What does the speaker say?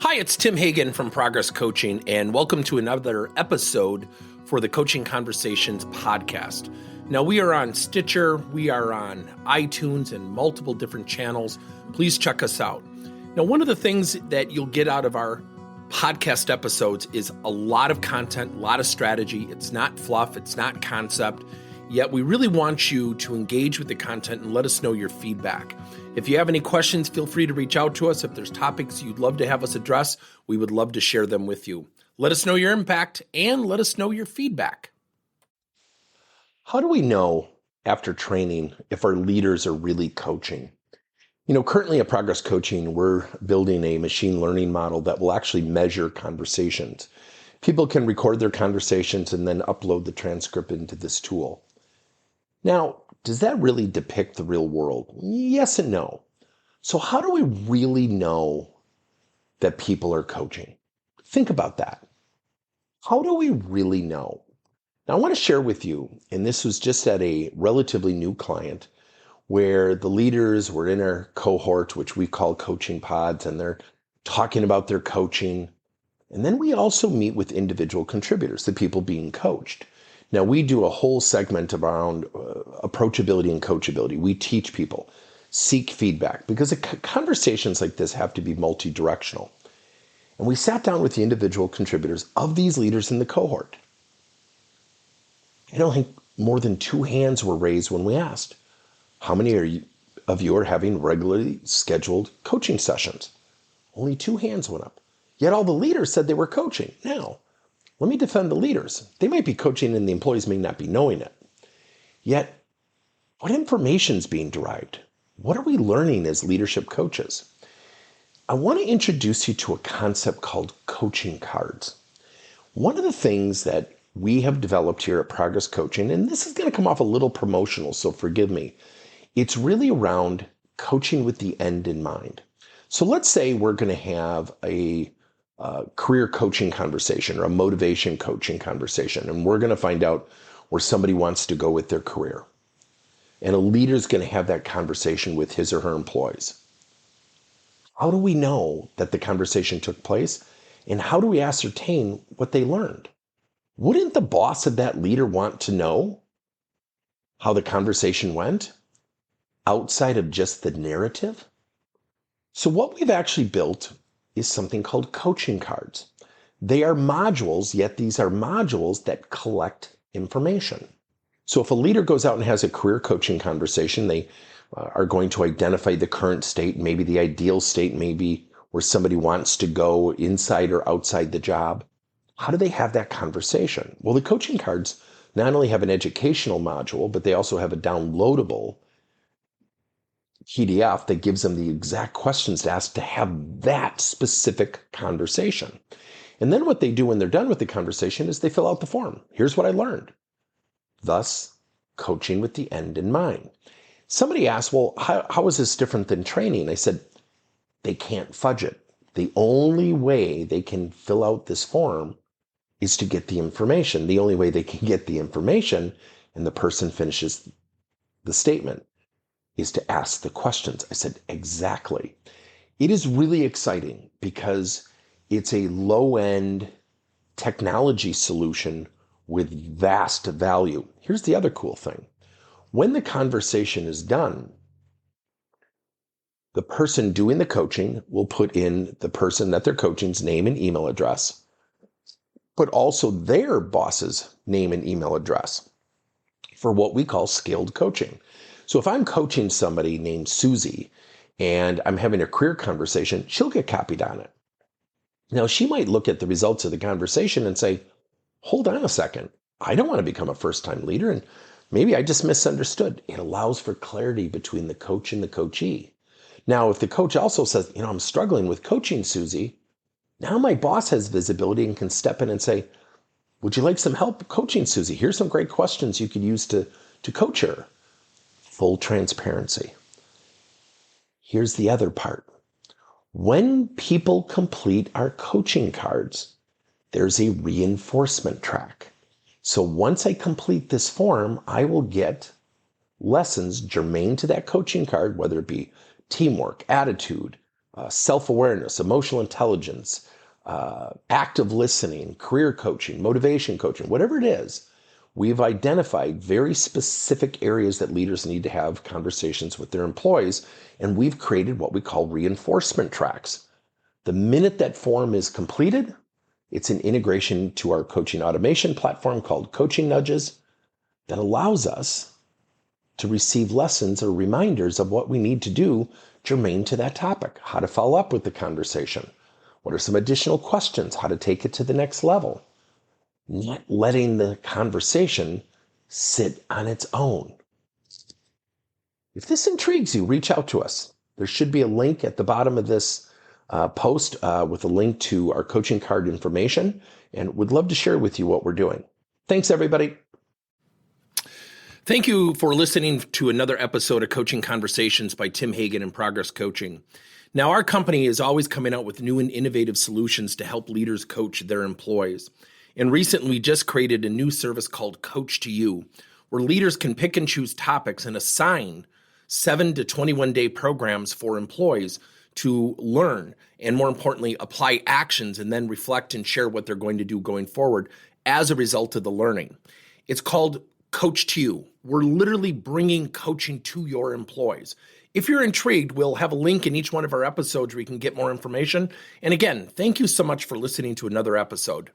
Hi, it's Tim Hagen from Progress Coaching, and welcome to another episode for the Coaching Conversations podcast. Now, we are on Stitcher, we are on iTunes, and multiple different channels. Please check us out. Now, one of the things that you'll get out of our podcast episodes is a lot of content, a lot of strategy. It's not fluff, it's not concept, yet we really want you to engage with the content and let us know your feedback. If you have any questions, feel free to reach out to us. If there's topics you'd love to have us address, we would love to share them with you. Let us know your impact and let us know your feedback. How do we know after training if our leaders are really coaching? Currently at Progress Coaching, we're building a machine learning model that will actually measure conversations. People can record their conversations and then upload the transcript into this tool. Now, does that really depict the real world? Yes and no. So how do we really know that people are coaching? Think about that. How do we really know? Now, I want to share with you, and this was just at a relatively new client, where the leaders were in our cohort, which we call coaching pods, and they're talking about their coaching. And then we also meet with individual contributors, the people being coached. Now, we do a whole segment around approachability and coachability. We teach people, seek feedback, because conversations like this have to be multi-directional. And we sat down with the individual contributors of these leaders in the cohort. I don't think more than 2 hands were raised when we asked, how many of you are having regularly scheduled coaching sessions? Only 2 hands went up. Yet all the leaders said they were coaching. Now, let me defend the leaders. They might be coaching and the employees may not be knowing it. Yet, what information is being derived? What are we learning as leadership coaches? I want to introduce you to a concept called coaching cards. One of the things that we have developed here at Progress Coaching, and this is going to come off a little promotional, so forgive me, it's really around coaching with the end in mind. So let's say we're going to have a career coaching conversation or a motivation coaching conversation, and we're going to find out where somebody wants to go with their career. And a leader is going to have that conversation with his or her employees. How do we know that the conversation took place? And how do we ascertain what they learned? Wouldn't the boss of that leader want to know how the conversation went outside of just the narrative? So what we've actually built is something called coaching cards. They are modules, yet these are modules that collect information. So if a leader goes out and has a career coaching conversation, they are going to identify the current state, maybe the ideal state, maybe where somebody wants to go inside or outside the job. How do they have that conversation? Well, the coaching cards not only have an educational module, but they also have a downloadable PDF that gives them the exact questions to ask to have that specific conversation. And then what they do when they're done with the conversation is they fill out the form. Here's what I learned. Thus, coaching with the end in mind. Somebody asked, well, how is this different than training? I said, they can't fudge it. The only way they can fill out this form is to get the information. The only way they can get the information, and the person finishes the statement, is to ask the questions. I said, exactly. It is really exciting because it's a low-end technology solution with vast value. Here's the other cool thing. When the conversation is done, the person doing the coaching will put in the person that they're coaching's name and email address, but also their boss's name and email address for what we call scaled coaching. So if I'm coaching somebody named Susie and I'm having a career conversation, she'll get copied on it. Now, she might look at the results of the conversation and say, hold on a second. I don't want to become a first-time leader, and maybe I just misunderstood. It allows for clarity between the coach and the coachee. Now, if the coach also says, I'm struggling with coaching Susie, now my boss has visibility and can step in and say, would you like some help coaching Susie? Here's some great questions you could use to coach her. Full transparency. Here's the other part. When people complete our coaching cards, there's a reinforcement track. So once I complete this form, I will get lessons germane to that coaching card, whether it be teamwork, attitude, self-awareness, emotional intelligence, active listening, career coaching, motivation coaching, whatever it is, we've identified very specific areas that leaders need to have conversations with their employees, and we've created what we call reinforcement tracks. The minute that form is completed, it's an integration to our coaching automation platform called Coaching Nudges that allows us to receive lessons or reminders of what we need to do germane to that topic, how to follow up with the conversation, what are some additional questions, how to take it to the next level, not letting the conversation sit on its own. If this intrigues you, reach out to us. There should be a link at the bottom of this post with a link to our coaching card information, and would love to share with you what we're doing. Thanks, everybody. Thank you for listening to another episode of Coaching Conversations by Tim Hagen and Progress Coaching. Now, our company is always coming out with new and innovative solutions to help leaders coach their employees. And recently, we just created a new service called Coach to You, where leaders can pick and choose topics and assign 7 to 21-day programs for employees to learn and, more importantly, apply actions and then reflect and share what they're going to do going forward as a result of the learning. It's called Coach to You. We're literally bringing coaching to your employees. If you're intrigued, we'll have a link in each one of our episodes where you can get more information. And again, thank you so much for listening to another episode.